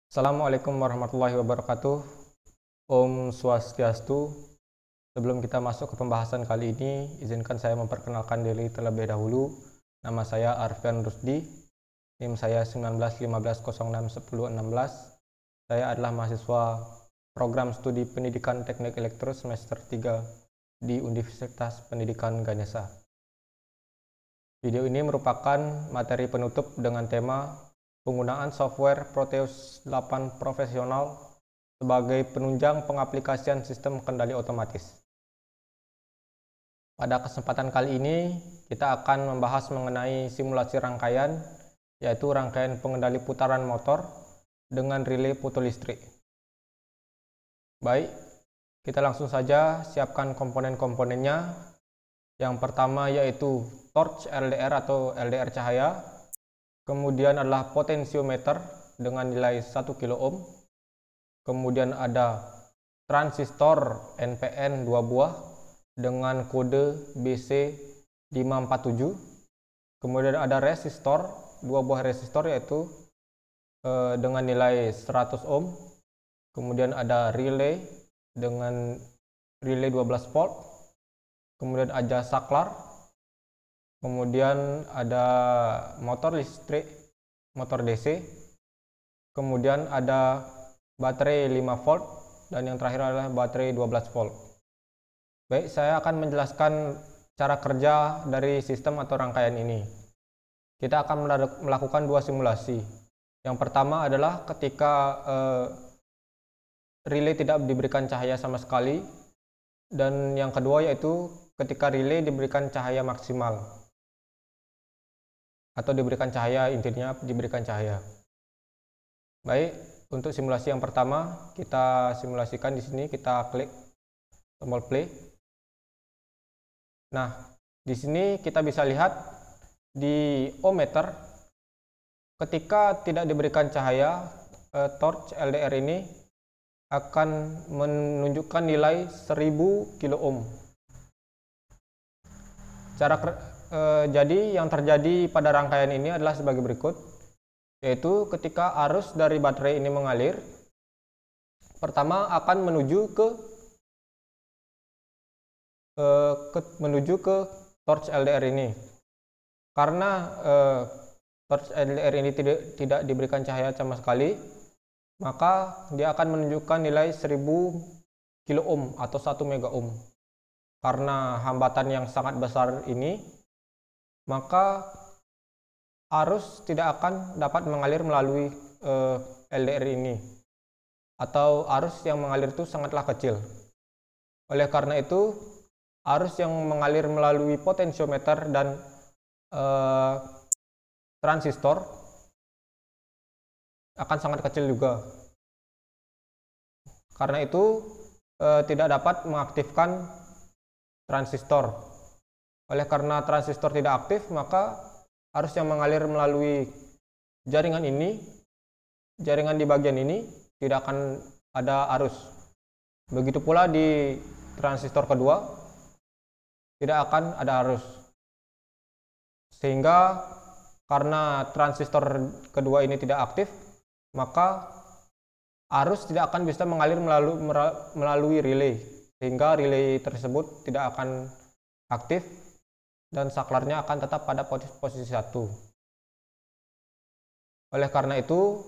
Assalamualaikum warahmatullahi wabarakatuh. Om Swastiastu. Sebelum kita masuk ke pembahasan kali ini, izinkan saya memperkenalkan diri terlebih dahulu. Nama saya Arfian Rusdi, NIM saya 1915061016. Saya adalah mahasiswa program studi Pendidikan Teknik Elektro semester 3 di Universitas Pendidikan Ganesha. Video ini merupakan materi penutup dengan tema penggunaan software Proteus 8 profesional sebagai penunjang pengaplikasian sistem kendali otomatis. Pada kesempatan kali ini, kita akan membahas mengenai simulasi rangkaian, yaitu rangkaian pengendali putaran motor dengan relay fotolistrik. Baik, kita langsung saja siapkan komponen-komponennya. Yang pertama yaitu torch LDR atau LDR cahaya. Kemudian adalah potensiometer dengan nilai 1 kilo ohm. Kemudian ada transistor NPN 2 buah dengan kode BC547. Kemudian ada resistor, 2 buah resistor yaitu dengan nilai 100 ohm. Kemudian ada relay dengan relay 12 volt. Kemudian ada saklar. Kemudian ada motor listrik, motor DC. Kemudian ada baterai 5 volt dan yang terakhir adalah baterai 12 volt. Baik, saya akan menjelaskan cara kerja dari sistem atau rangkaian ini. Kita akan melakukan dua simulasi. Yang pertama adalah ketika relay tidak diberikan cahaya sama sekali, dan yang kedua yaitu ketika relay diberikan cahaya maksimal atau diberikan cahaya, intinya diberikan cahaya. Baik, untuk simulasi yang pertama kita simulasikan di sini, kita klik tombol play. Nah, di sini kita bisa lihat di ohmmeter ketika tidak diberikan cahaya, torch LDR ini akan menunjukkan nilai 1000 kilo ohm. Jadi yang terjadi pada rangkaian ini adalah sebagai berikut, yaitu ketika arus dari baterai ini mengalir, pertama akan menuju ke torch LDR ini. Karena torch LDR ini tidak diberikan cahaya sama sekali, maka dia akan menunjukkan nilai 1000 kilo ohm atau 1 mega ohm. Karena hambatan yang sangat besar ini, maka arus tidak akan dapat mengalir melalui LDR ini, atau arus yang mengalir itu sangatlah kecil. Oleh karena itu, arus yang mengalir melalui potensiometer dan transistor akan sangat kecil juga. Karena itu tidak dapat mengaktifkan transistor. Oleh karena transistor tidak aktif, maka arus yang mengalir melalui jaringan ini, jaringan di bagian ini, tidak akan ada arus. Begitu pula di transistor kedua, tidak akan ada arus. Sehingga karena transistor kedua ini tidak aktif, maka arus tidak akan bisa mengalir melalui relay, sehingga relay tersebut tidak akan aktif dan saklarnya akan tetap pada posisi 1. Oleh karena itu,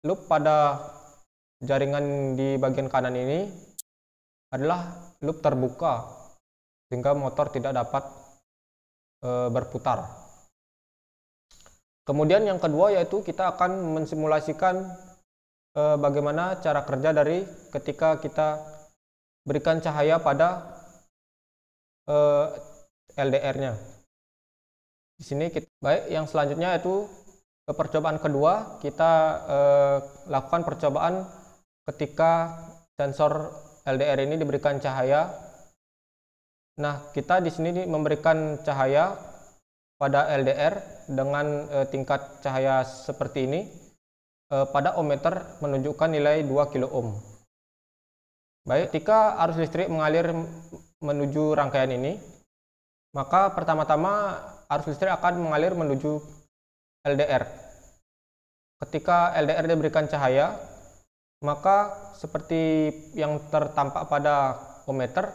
loop pada jaringan di bagian kanan ini adalah loop terbuka, sehingga motor tidak dapat berputar. Kemudian yang kedua yaitu kita akan mensimulasikan bagaimana cara kerja dari ketika kita berikan cahaya pada LDR-nya. Di sini baik, yang selanjutnya yaitu percobaan kedua, kita lakukan percobaan ketika sensor LDR ini diberikan cahaya. Nah, kita di sini memberikan cahaya pada LDR dengan tingkat cahaya seperti ini. Pada ohmmeter menunjukkan nilai 2 kilo ohm. Baik, ketika arus listrik mengalir menuju rangkaian ini, maka pertama-tama arus listrik akan mengalir menuju LDR. ketika LDR diberikan cahaya, maka seperti yang tertampak pada ohmmeter,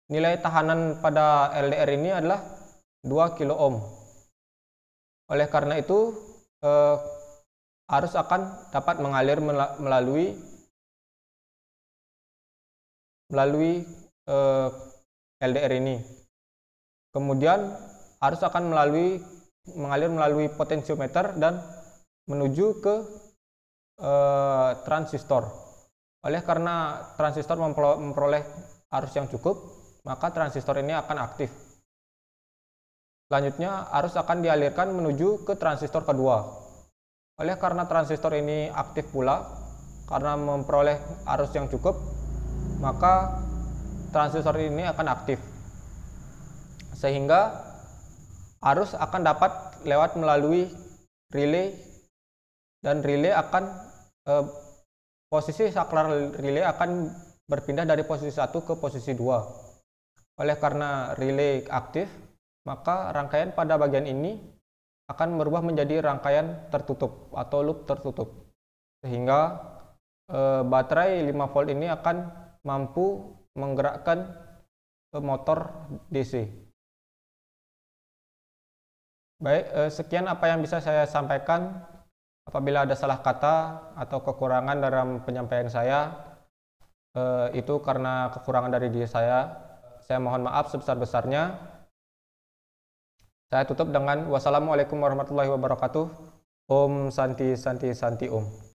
nilai tahanan pada LDR ini adalah 2 kilo ohm. Oleh karena itu, arus akan dapat mengalir melalui LDR ini. Kemudian arus akan mengalir melalui potensiometer dan menuju ke transistor. Oleh karena transistor memperoleh arus yang cukup, maka transistor ini akan aktif. Selanjutnya, arus akan dialirkan menuju ke transistor kedua. Oleh karena transistor ini aktif pula, karena memperoleh arus yang cukup, maka transistor ini akan aktif. Sehingga arus akan dapat lewat melalui relay, dan relay akan posisi saklar relay akan berpindah dari posisi 1 ke posisi 2. Oleh karena relay aktif, maka rangkaian pada bagian ini akan berubah menjadi rangkaian tertutup atau loop tertutup. Sehingga baterai 5 volt ini akan mampu menggerakkan motor DC. Baik, sekian apa yang bisa saya sampaikan. Apabila ada salah kata atau kekurangan dalam penyampaian saya, itu karena kekurangan dari diri saya. Saya mohon maaf sebesar-besarnya. Saya tutup dengan wassalamualaikum warahmatullahi wabarakatuh. Om Santi Santi Santi Om.